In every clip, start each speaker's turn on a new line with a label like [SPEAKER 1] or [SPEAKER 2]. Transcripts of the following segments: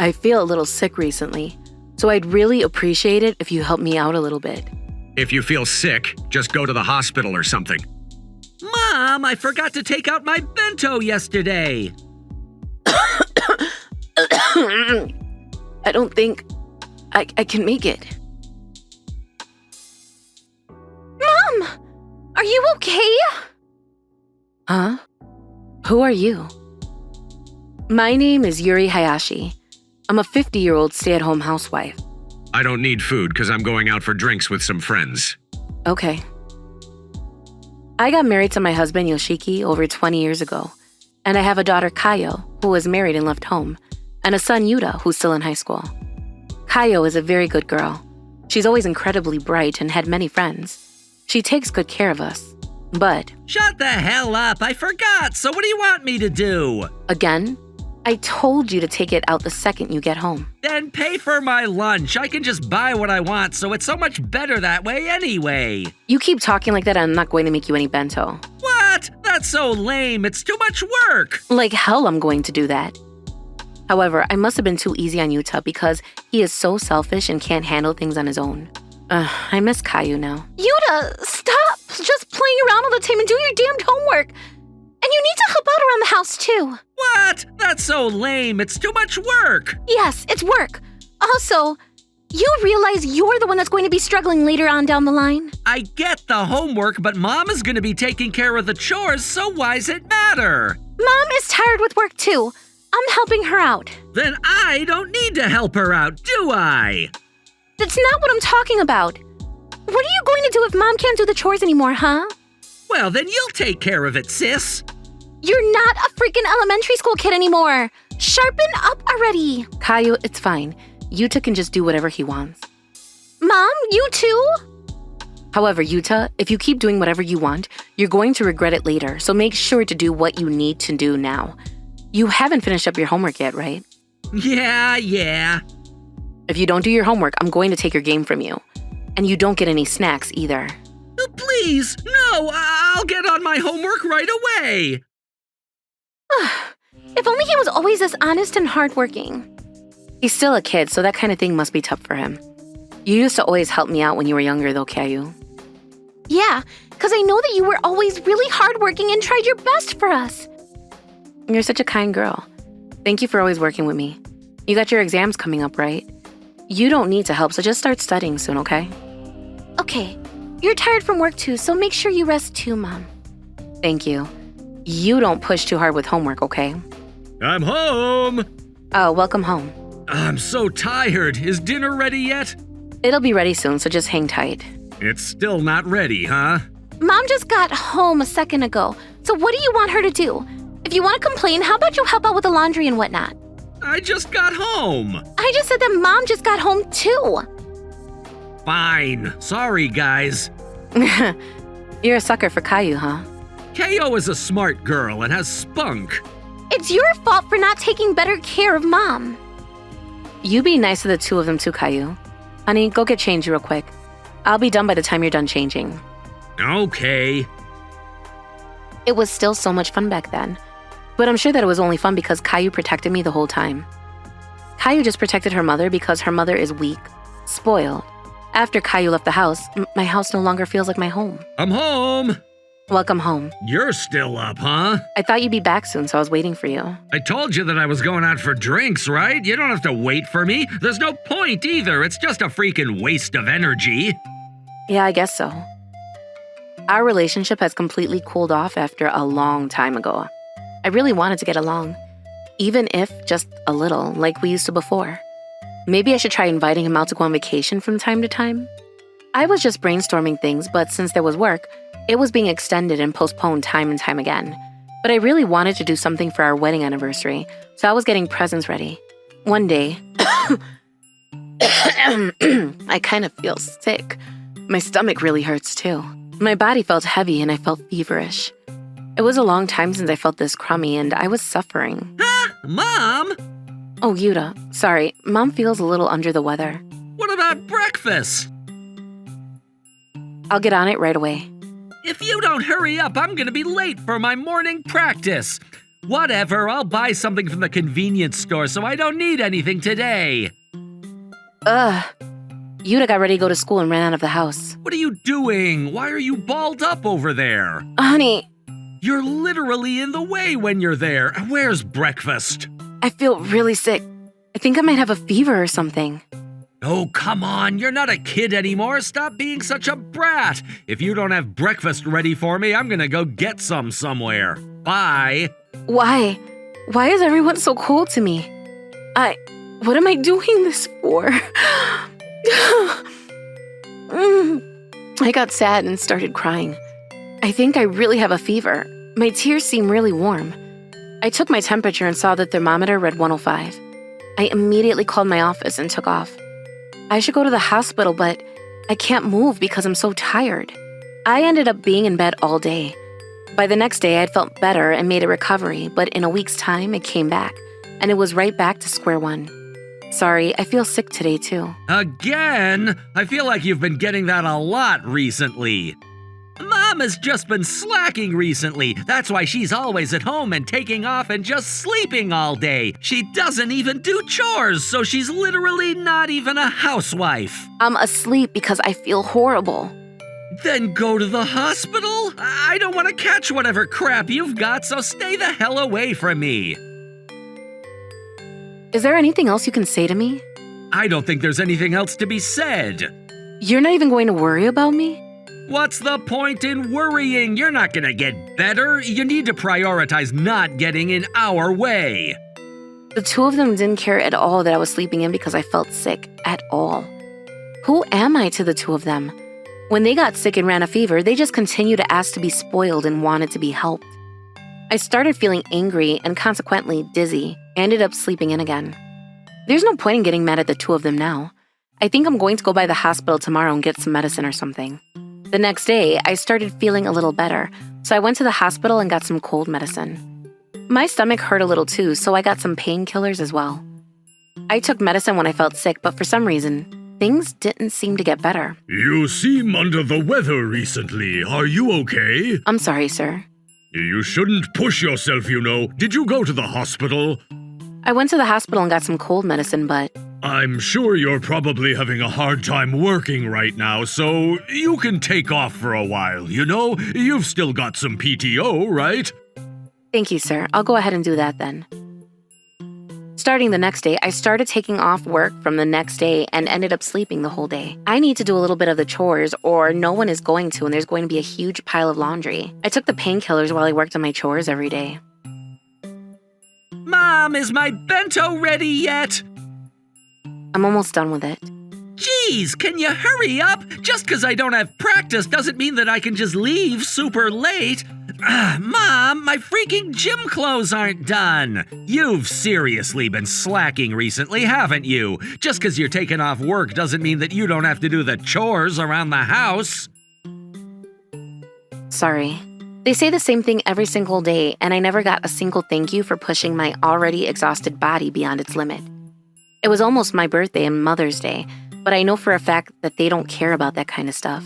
[SPEAKER 1] I feel a little sick recently, so I'd really appreciate it if you help me out a little bit.
[SPEAKER 2] If you feel sick, just go to the hospital or something.
[SPEAKER 3] Mom, I forgot to take out my bento yesterday.
[SPEAKER 1] I don't think I can make it.
[SPEAKER 4] Mom! Are you okay?
[SPEAKER 1] Huh? Who are you? My name is Yuri Hayashi. I'm a 50-year-old stay-at-home housewife.
[SPEAKER 2] I don't need food because I'm going out for drinks with some friends.
[SPEAKER 1] Okay. I got married to my husband Yoshiki over 20 years ago, and I have a daughter Kayo, who was married and left home, and a son Yuta, who's still in high school. Kayo is a very good girl. She's always incredibly bright and had many friends. She takes good care of us, but...
[SPEAKER 3] Shut the hell up, I forgot, so what do you want me to do?
[SPEAKER 1] Again? I told you to take it out the second you get home.
[SPEAKER 3] Then pay for my lunch. I can just buy what I want, so it's so much better that way anyway.
[SPEAKER 1] You keep talking like that, I'm not going to make you any bento.
[SPEAKER 3] What? That's so lame. It's too much work.
[SPEAKER 1] Like hell I'm going to do that. However, I must have been too easy on Yuta because he is so selfish and can't handle things on his own. I miss Caillou now.
[SPEAKER 4] Yuta, stop just playing around all the time and do your damned homework. And you need to help out around the house, too.
[SPEAKER 3] What? That's so lame. It's too much work.
[SPEAKER 4] Yes, it's work. Also, you realize you're the one that's going to be struggling later on down the line?
[SPEAKER 3] I get the homework, but Mom is going to be taking care of the chores, so why's it matter?
[SPEAKER 4] Mom is tired with work, too. I'm helping her out.
[SPEAKER 3] Then I don't need to help her out, do I?
[SPEAKER 4] That's not what I'm talking about. What are you going to do if Mom can't do the chores anymore, huh?
[SPEAKER 3] Well, then you'll take care of it, sis.
[SPEAKER 4] You're not a freaking elementary school kid anymore. Sharpen up already.
[SPEAKER 1] Caillou, it's fine. Yuta can just do whatever he wants.
[SPEAKER 4] Mom, you too?
[SPEAKER 1] However, Yuta, if you keep doing whatever you want, you're going to regret it later, so make sure to do what you need to do now. You haven't finished up your homework yet, right?
[SPEAKER 3] Yeah.
[SPEAKER 1] If you don't do your homework, I'm going to take your game from you. And you don't get any snacks either.
[SPEAKER 3] Please, no, I'll get on my homework right away.
[SPEAKER 4] If only he was always this honest and hardworking.
[SPEAKER 1] He's still a kid, so that kind of thing must be tough for him. You used to always help me out when you were younger, though, Caillou.
[SPEAKER 4] Yeah, because I know that you were always really hardworking and tried your best for us.
[SPEAKER 1] You're such a kind girl. Thank you for always working with me. You got your exams coming up, right? You don't need to help, so just start studying soon, okay?
[SPEAKER 4] Okay. You're tired from work too, so make sure you rest too, Mom.
[SPEAKER 1] Thank you. You don't push too hard with homework, okay?
[SPEAKER 3] I'm home.
[SPEAKER 1] Oh, welcome home.
[SPEAKER 3] I'm so tired. Is dinner ready yet?
[SPEAKER 1] It'll be ready soon, so just hang tight.
[SPEAKER 3] It's still not ready, huh?
[SPEAKER 4] Mom just got home a second ago, so what do you want her to do? If you want to complain, how about you help out with the laundry and whatnot?
[SPEAKER 3] I just got home.
[SPEAKER 4] I just said that Mom just got home too.
[SPEAKER 3] Fine. Sorry, guys.
[SPEAKER 1] You're a sucker for Caillou, huh?
[SPEAKER 3] Ko is a smart girl and has spunk.
[SPEAKER 4] It's your fault for not taking better care of Mom.
[SPEAKER 1] You be nice to the two of them too, Caillou. Honey, go get changed real quick. I'll be done by the time you're done changing.
[SPEAKER 3] Okay.
[SPEAKER 1] It was still so much fun back then. But I'm sure that it was only fun because Caillou protected me the whole time. Caillou just protected her mother because her mother is weak, spoiled. After Caillou left the house, my house no longer feels like my home.
[SPEAKER 3] I'm home.
[SPEAKER 1] Welcome home.
[SPEAKER 3] You're still up, huh?
[SPEAKER 1] I thought you'd be back soon, so I was waiting for you.
[SPEAKER 3] I told you that I was going out for drinks, right? You don't have to wait for me. There's no point either. It's just a freaking waste of energy.
[SPEAKER 1] Yeah, I guess so. Our relationship has completely cooled off after a long time ago. I really wanted to get along, even if just a little, like we used to before. Maybe I should try inviting him out to go on vacation from time to time. I was just brainstorming things, but since there was work, it was being extended and postponed time and time again. But I really wanted to do something for our wedding anniversary, so I was getting presents ready. One day, I kind of feel sick. My stomach really hurts too. My body felt heavy and I felt feverish. It was a long time since I felt this crummy and I was suffering.
[SPEAKER 3] Huh? Mom?
[SPEAKER 1] Oh, Yuta, sorry. Mom feels a little under the weather.
[SPEAKER 3] What about breakfast?
[SPEAKER 1] I'll get on it right away.
[SPEAKER 3] If you don't hurry up, I'm gonna be late for my morning practice. Whatever, I'll buy something from the convenience store so I don't need anything today.
[SPEAKER 1] Yuta got ready to go to school and ran out of the house.
[SPEAKER 3] What are you doing? Why are you balled up over there?
[SPEAKER 1] Honey,
[SPEAKER 3] You're literally in the way when you're there. Where's breakfast?
[SPEAKER 1] I feel really sick. I think I might have a fever or something.
[SPEAKER 3] Oh, come on. You're not a kid anymore. Stop being such a brat. If you don't have breakfast ready for me, I'm gonna go get some somewhere. Bye.
[SPEAKER 1] Why? Why is everyone so cold to me? What am I doing this for? I got sad and started crying. I think I really have a fever. My tears seem really warm. I took my temperature and saw the thermometer read 105. I immediately called my office and took off. I should go to the hospital, but I can't move because I'm so tired. I ended up being in bed all day. By the next day, I had felt better and made a recovery, but in a week's time, it came back, and it was right back to square one. Sorry, I feel sick today too.
[SPEAKER 3] Again? I feel like you've been getting that a lot recently. Mom has just been slacking recently. That's why she's always at home and taking off and just sleeping all day. She doesn't even do chores, so she's literally not even a housewife.
[SPEAKER 1] I'm asleep because I feel horrible.
[SPEAKER 3] Then go to the hospital? I don't want to catch whatever crap you've got, so stay the hell away from me.
[SPEAKER 1] Is there anything else you can say to me?
[SPEAKER 3] I don't think there's anything else to be said.
[SPEAKER 1] You're not even going to worry about me?
[SPEAKER 3] What's the point in worrying? You're not gonna get better. You need to prioritize not getting in our way.
[SPEAKER 1] The two of them didn't care at all that I was sleeping in because I felt sick at all. Who am I to the two of them? When they got sick and ran a fever, they just continued to ask to be spoiled and wanted to be helped. I started feeling angry and consequently dizzy. I ended up sleeping in again. There's no point in getting mad at the two of them now. I think I'm going to go by the hospital tomorrow and get some medicine or something. The next day, I started feeling a little better, so I went to the hospital and got some cold medicine. My stomach hurt a little too, so I got some painkillers as well. I took medicine when I felt sick, but for some reason, things didn't seem to get better.
[SPEAKER 5] You seem under the weather recently. Are you okay?
[SPEAKER 1] I'm sorry, sir.
[SPEAKER 5] You shouldn't push yourself, you know. Did you go to the hospital?
[SPEAKER 1] I went to the hospital and got some cold medicine, but
[SPEAKER 5] I'm sure you're probably having a hard time working right now, so you can take off for a while, you know? You've still got some PTO, right?
[SPEAKER 1] thank you, sir. I'll go ahead and do that then. Starting the next day, I started taking off work from the next day and ended up sleeping the whole day. I need to do a little bit of the chores or no one is going to and there's going to be a huge pile of laundry. I took the painkillers while I worked on my chores every day.
[SPEAKER 3] Mom, is my bento ready yet?
[SPEAKER 1] I'm almost done with it.
[SPEAKER 3] Jeez, can you hurry up? Just because I don't have practice doesn't mean that I can just leave super late. Mom, my freaking gym clothes aren't done. You've seriously been slacking recently, haven't you? Just because you're taking off work doesn't mean that you don't have to do the chores around the house.
[SPEAKER 1] Sorry. They say the same thing every single day, and I never got a single thank you for pushing my already exhausted body beyond its limit. It was almost my birthday and Mother's Day, but I know for a fact that they don't care about that kind of stuff.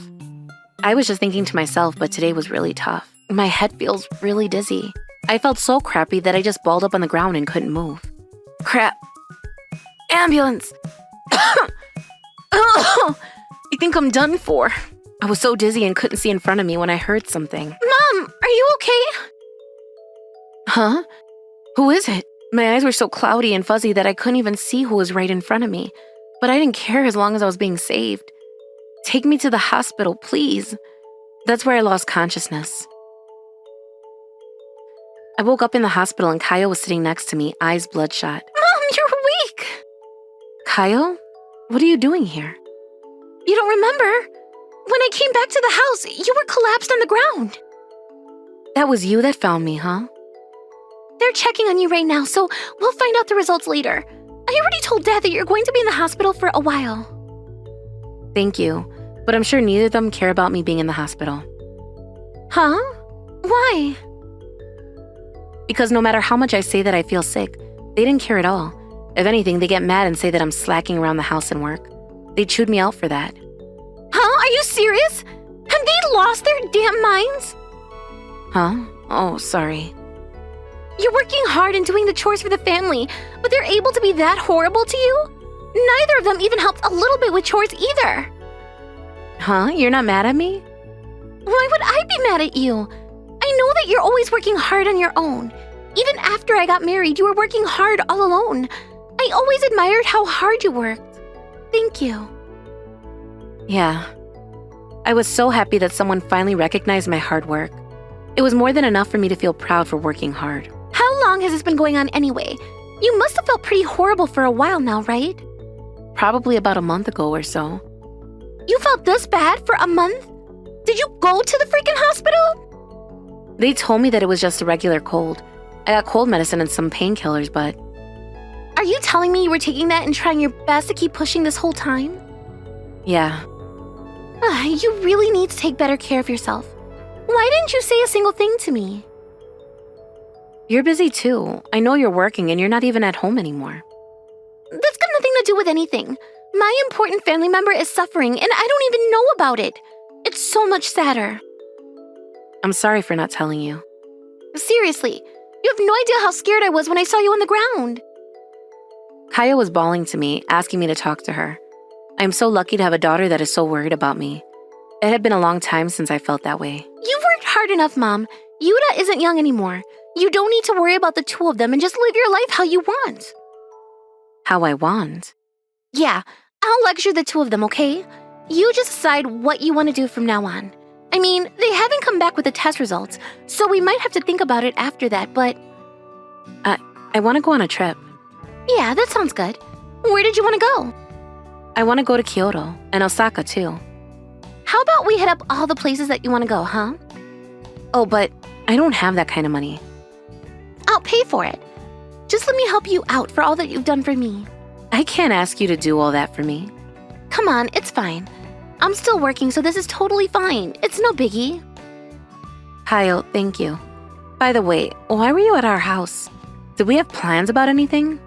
[SPEAKER 1] I was just thinking to myself, but today was really tough. My head feels really dizzy. I felt so crappy that I just balled up on the ground and couldn't move. Crap. Ambulance! I think I'm done for. I was so dizzy and couldn't see in front of me when I heard something.
[SPEAKER 4] Mom, are you okay?
[SPEAKER 1] Huh? Who is it? My eyes were so cloudy and fuzzy that I couldn't even see who was right in front of me. But I didn't care as long as I was being saved. Take me to the hospital, please. That's where I lost consciousness. I woke up in the hospital and Kaio was sitting next to me, eyes bloodshot.
[SPEAKER 4] Mom, you're weak.
[SPEAKER 1] Kaio? What are you doing here?
[SPEAKER 4] You don't remember? When I came back to the house, you were collapsed on the ground.
[SPEAKER 1] That was you that found me, huh?
[SPEAKER 4] They're checking on you right now, so we'll find out the results later. I already told Dad that you're going to be in the hospital for a while.
[SPEAKER 1] Thank you, but I'm sure neither of them care about me being in the hospital.
[SPEAKER 4] Huh? Why?
[SPEAKER 1] Because no matter how much I say that I feel sick, they didn't care at all. If anything, they get mad and say that I'm slacking around the house and work. They chewed me out for that.
[SPEAKER 4] Huh? Are you serious? Have they lost their damn minds?
[SPEAKER 1] Huh? Oh, sorry.
[SPEAKER 4] You're working hard and doing the chores for the family, but they're able to be that horrible to you? Neither of them even helped a little bit with chores either.
[SPEAKER 1] Huh? You're not mad at me?
[SPEAKER 4] Why would I be mad at you? I know that you're always working hard on your own. Even after I got married, you were working hard all alone. I always admired how hard you worked. Thank you.
[SPEAKER 1] Yeah. I was so happy that someone finally recognized my hard work. It was more than enough for me to feel proud for working hard.
[SPEAKER 4] How long has this been going on anyway? You must have felt pretty horrible for a while now, right?
[SPEAKER 1] Probably about a month ago or so.
[SPEAKER 4] You felt this bad for a month? Did you go to the freaking hospital?
[SPEAKER 1] They told me that it was just a regular cold. I got cold medicine and some painkillers, but
[SPEAKER 4] Are you telling me you were taking that and trying your best to keep pushing this whole time?
[SPEAKER 1] yeah.
[SPEAKER 4] You really need to take better care of yourself. Why didn't you say a single thing to me?
[SPEAKER 1] You're busy too. I know you're working and you're not even at home anymore.
[SPEAKER 4] That's got nothing to do with anything. My important family member is suffering and I don't even know about it. It's so much sadder.
[SPEAKER 1] I'm sorry for not telling you.
[SPEAKER 4] Seriously, you have no idea how scared I was when I saw you on the ground.
[SPEAKER 1] Kaya was bawling to me, asking me to talk to her. I am so lucky to have a daughter that is so worried about me. It had been a long time since I felt that way.
[SPEAKER 4] You've worked hard enough, Mom. Yuta isn't young anymore. You don't need to worry about the two of them and just live your life how you want.
[SPEAKER 1] How I want.
[SPEAKER 4] Yeah, I'll lecture the two of them, okay? You just decide what you want to do from now on. I mean, they haven't come back with the test results, so we might have to think about it after that, but
[SPEAKER 1] I want to go on a trip.
[SPEAKER 4] yeah, that sounds good. Where did you want to go?
[SPEAKER 1] I want to go to Kyoto and Osaka too.
[SPEAKER 4] How about we hit up all the places that you want to go, huh?
[SPEAKER 1] Oh, but I don't have that kind of money.
[SPEAKER 4] I'll pay for it. Just let me help you out for all that you've done for me.
[SPEAKER 1] I can't ask you to do all that for me.
[SPEAKER 4] Come on, it's fine. I'm still working, so this is totally fine. It's no biggie.
[SPEAKER 1] Kyle, thank you. By the way, why were you at our house? Did we have plans about anything?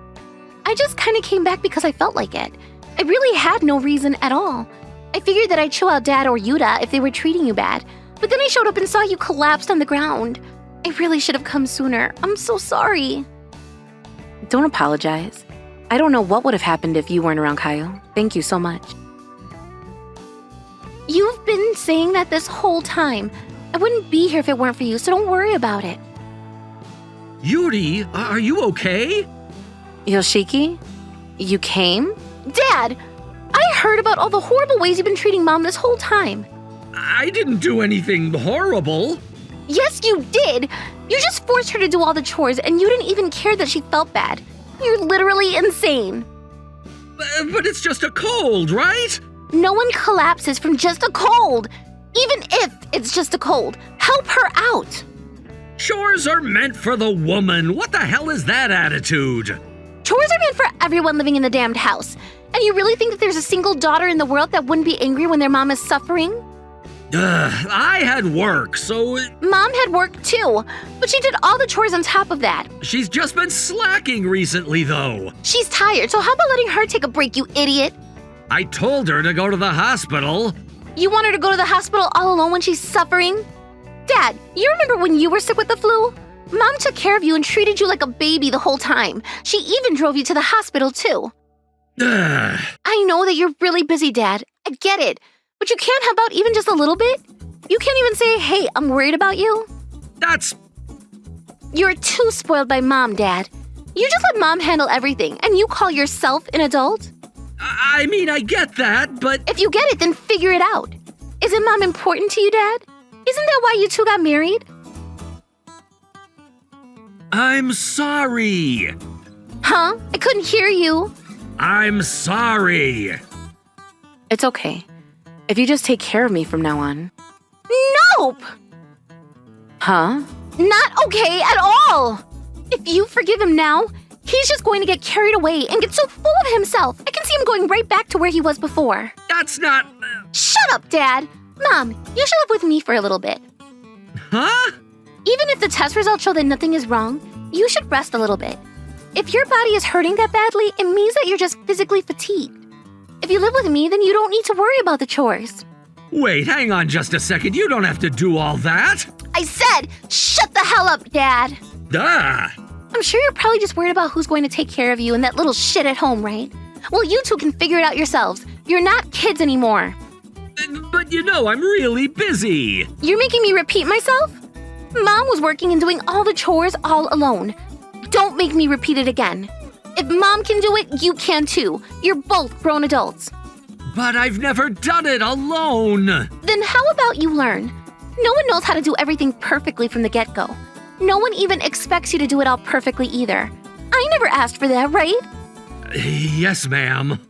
[SPEAKER 4] I just kind of came back because I felt like it. I really had no reason at all. I figured that I'd chill out Dad or Yuta if they were treating you bad, but then I showed up and saw you collapsed on the ground. I really should have come sooner. I'm so sorry.
[SPEAKER 1] Don't apologize. I don't know what would have happened if you weren't around, Kyle. Thank you so much.
[SPEAKER 4] You've been saying that this whole time. I wouldn't be here if it weren't for you, so don't worry about it.
[SPEAKER 3] Yuri, are you okay?
[SPEAKER 1] Yoshiki? You came?
[SPEAKER 4] Dad, I heard about all the horrible ways you've been treating Mom this whole time.
[SPEAKER 3] I didn't do anything horrible.
[SPEAKER 4] Yes, you did. You just forced her to do all the chores and you didn't even care that she felt bad. You're literally insane.
[SPEAKER 3] But it's just a cold, right?
[SPEAKER 4] No one collapses from just a cold. Even if it's just a cold, help her out.
[SPEAKER 3] Chores are meant for the woman. What the hell is that attitude?
[SPEAKER 4] Chores are meant for everyone living in the damned house. And you really think that there's a single daughter in the world that wouldn't be angry when their mom is suffering?
[SPEAKER 3] I had work, so
[SPEAKER 4] Mom had work too, but she did all the chores on top of that.
[SPEAKER 3] she's just been slacking recently, though.
[SPEAKER 4] She's tired, so how about letting her take a break, you idiot?
[SPEAKER 3] I told her to go to the hospital.
[SPEAKER 4] You want her to go to the hospital all alone when she's suffering? Dad, you remember when you were sick with the flu? Mom took care of you and treated you like a baby the whole time. She even drove you to the hospital too. I know that you're really busy, Dad. I get it. But you can't help out even just a little bit? You can't even say, hey, I'm worried about you?
[SPEAKER 3] That's...
[SPEAKER 4] You're too spoiled by Mom, Dad. You just let Mom handle everything, and you call yourself an adult?
[SPEAKER 3] I mean, I get that, but...
[SPEAKER 4] If you get it, then figure it out. Isn't Mom important to you, Dad? Isn't that why you two got married?
[SPEAKER 3] I'm sorry.
[SPEAKER 4] Huh? I couldn't hear you.
[SPEAKER 3] I'm sorry.
[SPEAKER 1] It's okay. If you just take care of me from now on.
[SPEAKER 4] Nope!
[SPEAKER 1] Huh?
[SPEAKER 4] Not okay at all! If you forgive him now, he's just going to get carried away and get so full of himself. I can see him going right back to where he was before.
[SPEAKER 3] That's not...
[SPEAKER 4] Shut up, Dad! Mom, you should live with me for a little bit.
[SPEAKER 3] Huh?
[SPEAKER 4] Even if the test results show that nothing is wrong, you should rest a little bit. If your body is hurting that badly, it means that you're just physically fatigued. If you live with me, then you don't need to worry about the chores.
[SPEAKER 3] Wait, hang on just a second. You don't have to do all that.
[SPEAKER 4] I said, shut the hell up, Dad!
[SPEAKER 3] Ah!
[SPEAKER 4] I'm sure you're probably just worried about who's going to take care of you and that little shit at home, right? Well, you two can figure it out yourselves. You're not kids anymore.
[SPEAKER 3] But you know I'm really busy.
[SPEAKER 4] You're making me repeat myself? Mom was working and doing all the chores all alone. Don't make me repeat it again. If Mom can do it, you can too. You're both grown adults.
[SPEAKER 3] But I've never done it alone.
[SPEAKER 4] Then how about you learn? No one knows how to do everything perfectly from the get-go. No one even expects you to do it all perfectly either. I never asked for that, right?
[SPEAKER 3] Yes, ma'am.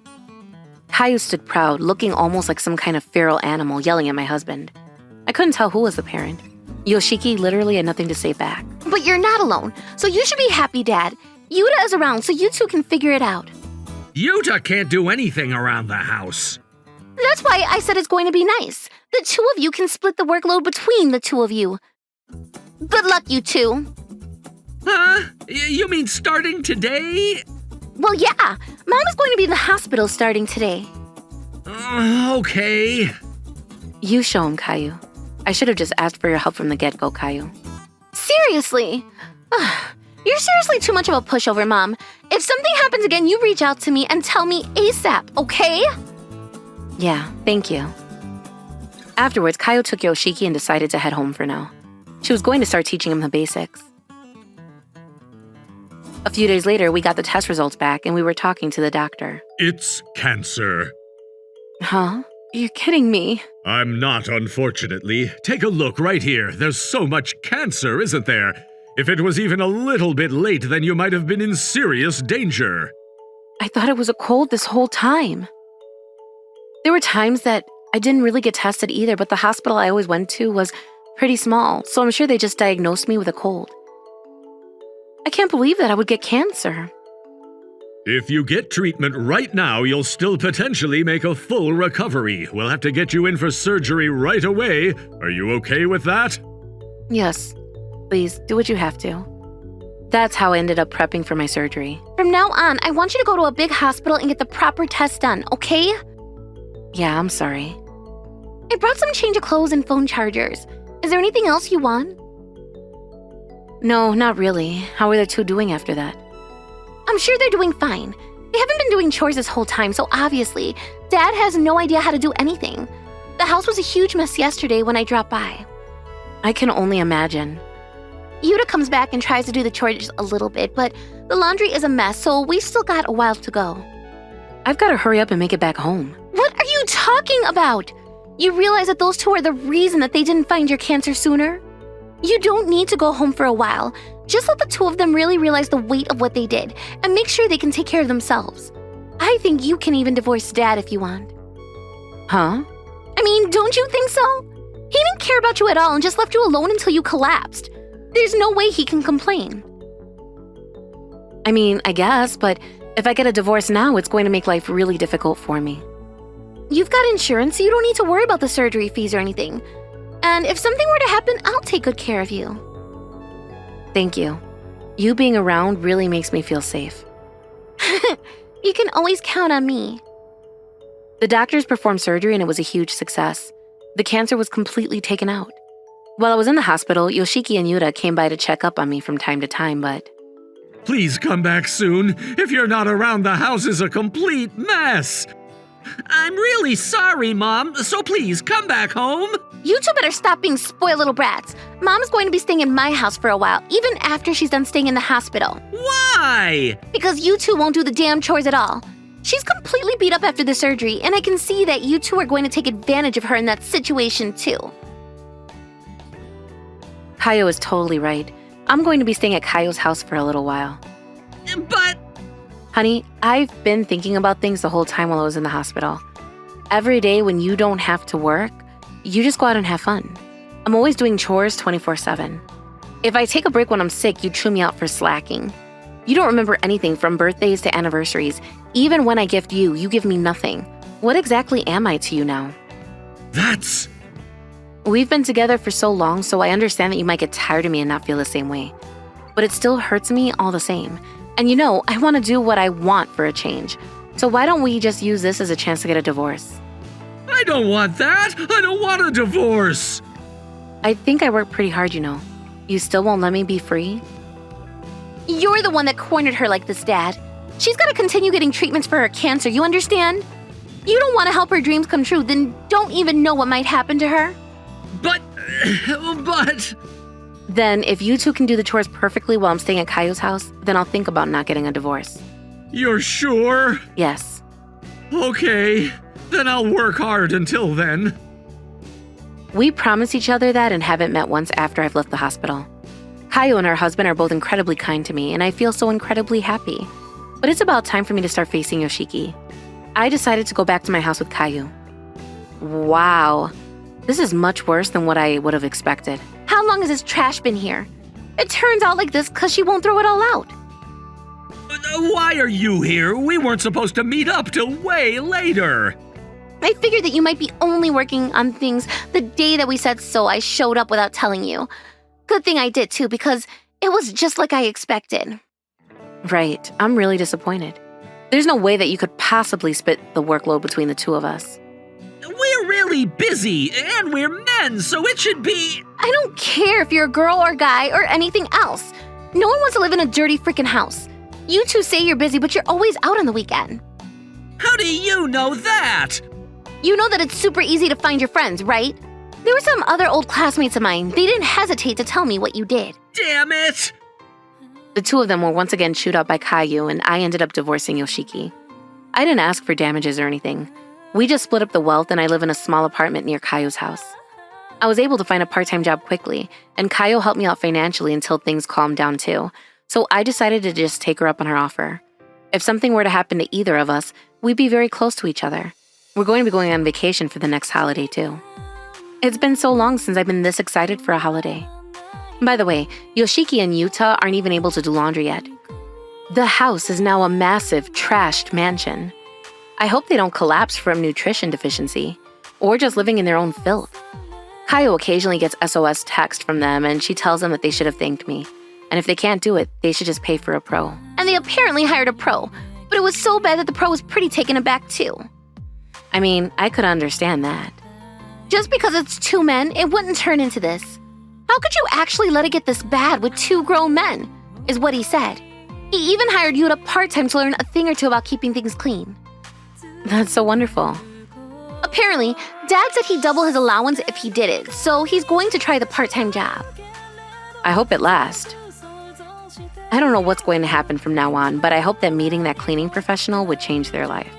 [SPEAKER 1] Caillou stood proud, looking almost like some kind of feral animal yelling at my husband. I couldn't tell who was the parent. Yoshiki literally had nothing to say back.
[SPEAKER 4] But you're not alone, so you should be happy, Dad. Yuta is around, so you two can figure it out.
[SPEAKER 3] Yuta can't do anything around the house.
[SPEAKER 4] That's why I said it's going to be nice. The two of you can split the workload between the two of you. Good luck, you two.
[SPEAKER 3] Huh? You mean starting today?
[SPEAKER 4] Well, yeah. Mom is going to be in the hospital starting today.
[SPEAKER 3] Okay.
[SPEAKER 1] You show him, Caillou. I should have just asked for your help from the get-go, Caillou.
[SPEAKER 4] Seriously? You're seriously too much of a pushover, Mom. If something happens again, you reach out to me and tell me ASAP, okay?
[SPEAKER 1] Yeah, thank you. Afterwards, Caillou took Yoshiki and decided to head home for now. She was going to start teaching him the basics. A few days later, we got the test results back and we were talking to the doctor.
[SPEAKER 5] It's cancer.
[SPEAKER 1] Huh? You're kidding me.
[SPEAKER 5] I'm not, unfortunately. Take a look right here. There's so much cancer, isn't there? If it was even a little bit late, then you might have been in serious danger.
[SPEAKER 1] I thought it was a cold this whole time. There were times that I didn't really get tested either, but the hospital I always went to was pretty small, so I'm sure they just diagnosed me with a cold. I can't believe that I would get cancer.
[SPEAKER 5] If you get treatment right now, you'll still potentially make a full recovery. We'll have to get you in for surgery right away. Are you okay with that?
[SPEAKER 1] Yes. Please, do what you have to. That's how I ended up prepping for my surgery.
[SPEAKER 4] From now on, I want you to go to a big hospital and get the proper test done, okay?
[SPEAKER 1] Yeah, I'm sorry.
[SPEAKER 4] I brought some change of clothes and phone chargers. Is there anything else you want?
[SPEAKER 1] No, not really. How are the two doing after that?
[SPEAKER 4] I'm sure they're doing fine. They haven't been doing chores this whole time, so obviously, Dad has no idea how to do anything. The house was a huge mess yesterday when I dropped by.
[SPEAKER 1] I can only imagine.
[SPEAKER 4] Yuta comes back and tries to do the chores a little bit, but the laundry is a mess, so we've still got a while to go.
[SPEAKER 1] I've got to hurry up and make it back home.
[SPEAKER 4] What are you talking about? You realize that those two are the reason that they didn't find your cancer sooner? You don't need to go home for a while. Just let the two of them really realize the weight of what they did and make sure they can take care of themselves. I think you can even divorce Dad if you want.
[SPEAKER 1] Huh?
[SPEAKER 4] I mean, don't you think so? He didn't care about you at all and just left you alone until you collapsed. There's no way he can complain.
[SPEAKER 1] I mean, I guess, but if I get a divorce now, it's going to make life really difficult for me.
[SPEAKER 4] You've got insurance, so you don't need to worry about the surgery fees or anything. And if something were to happen, I'll take good care of you.
[SPEAKER 1] Thank you. You being around really makes me feel safe.
[SPEAKER 4] You can always count on me.
[SPEAKER 1] The doctors performed surgery and it was a huge success. The cancer was completely taken out. While I was in the hospital, Yoshiki and Yuta came by to check up on me from time to time, but...
[SPEAKER 5] Please come back soon. If you're not around, the house is a complete mess.
[SPEAKER 3] I'm really sorry, Mom, so please come back home.
[SPEAKER 4] You two better stop being spoiled little brats. Mom's going to be staying in my house for a while, even after she's done staying in the hospital.
[SPEAKER 3] Why?
[SPEAKER 4] Because you two won't do the damn chores at all. She's completely beat up after the surgery, and I can see that you two are going to take advantage of her in that situation too.
[SPEAKER 1] Caillou is totally right. I'm going to be staying at Caillou's house for a little while.
[SPEAKER 3] But...
[SPEAKER 1] Honey, I've been thinking about things the whole time while I was in the hospital. Every day when you don't have to work, you just go out and have fun. I'm always doing chores 24/7. If I take a break when I'm sick, you chew me out for slacking. You don't remember anything from birthdays to anniversaries. Even when I gift you, you give me nothing. What exactly am I to you now?
[SPEAKER 5] That's...
[SPEAKER 1] We've been together for so long, so I understand that you might get tired of me and not feel the same way. But it still hurts me all the same. And you know, I want to do what I want for a change. So why don't we just use this as a chance to get a divorce?
[SPEAKER 3] I don't want that. I don't want a divorce.
[SPEAKER 1] I think I work pretty hard, you know. You still won't let me be free?
[SPEAKER 4] You're the one that cornered her like this, Dad. She's got to continue getting treatments for her cancer, you understand? You don't want to help her dreams come true, then don't even know what might happen to her.
[SPEAKER 3] But...
[SPEAKER 1] Then, if you two can do the chores perfectly while I'm staying at Caillou's house, then I'll think about not getting a divorce.
[SPEAKER 5] You're sure?
[SPEAKER 1] Yes.
[SPEAKER 5] Okay, then I'll work hard until then.
[SPEAKER 1] We promised each other that and haven't met once after I've left the hospital. Caillou and her husband are both incredibly kind to me, and I feel so incredibly happy. But it's about time for me to start facing Yoshiki. I decided to go back to my house with Caillou. Wow, this is much worse than what I would have expected.
[SPEAKER 4] How long has this trash been here? It turns out like this because she won't throw it all out.
[SPEAKER 3] Why are you here? We weren't supposed to meet up till way later.
[SPEAKER 4] I figured that you might be only working on things the day that we said so I showed up without telling you. Good thing I did too, because it was just like I expected.
[SPEAKER 1] Right, I'm really disappointed. There's no way that you could possibly split the workload between the two of us.
[SPEAKER 3] We're really busy, and we're men, so it should be...
[SPEAKER 4] I don't care if you're a girl or guy or anything else. No one wants to live in a dirty freaking house. You two say you're busy, but you're always out on the weekend.
[SPEAKER 3] How do you know that?
[SPEAKER 4] You know that it's super easy to find your friends, right? There were some other old classmates of mine. They didn't hesitate to tell me what you did.
[SPEAKER 3] Damn it!
[SPEAKER 1] The two of them were once again chewed out by Caillou, and I ended up divorcing Yoshiki. I didn't ask for damages or anything. We just split up the wealth, and I live in a small apartment near Caillou's house. I was able to find a part-time job quickly, and Caillou helped me out financially until things calmed down too. So I decided to just take her up on her offer. If something were to happen to either of us, we'd be very close to each other. We're going to be going on vacation for the next holiday too. It's been so long since I've been this excited for a holiday. By the way, Yoshiki and Yuta aren't even able to do laundry yet. The house is now a massive, trashed mansion. I hope they don't collapse from nutrition deficiency, or just living in their own filth. Caillou occasionally gets SOS text from them, and she tells them that they should have thanked me. And if they can't do it, they should just pay for a pro.
[SPEAKER 4] And they apparently hired a pro, but it was so bad that the pro was pretty taken aback too.
[SPEAKER 1] I mean, I could understand that.
[SPEAKER 4] Just because it's two men, it wouldn't turn into this. How could you actually let it get this bad with two grown men, is what he said. He even hired Yuta part-time to learn a thing or two about keeping things clean.
[SPEAKER 1] That's so wonderful.
[SPEAKER 4] Apparently, Dad said he'd double his allowance if he did it, so he's going to try the part-time job.
[SPEAKER 1] I hope it lasts. I don't know what's going to happen from now on, but I hope that meeting that cleaning professional would change their life.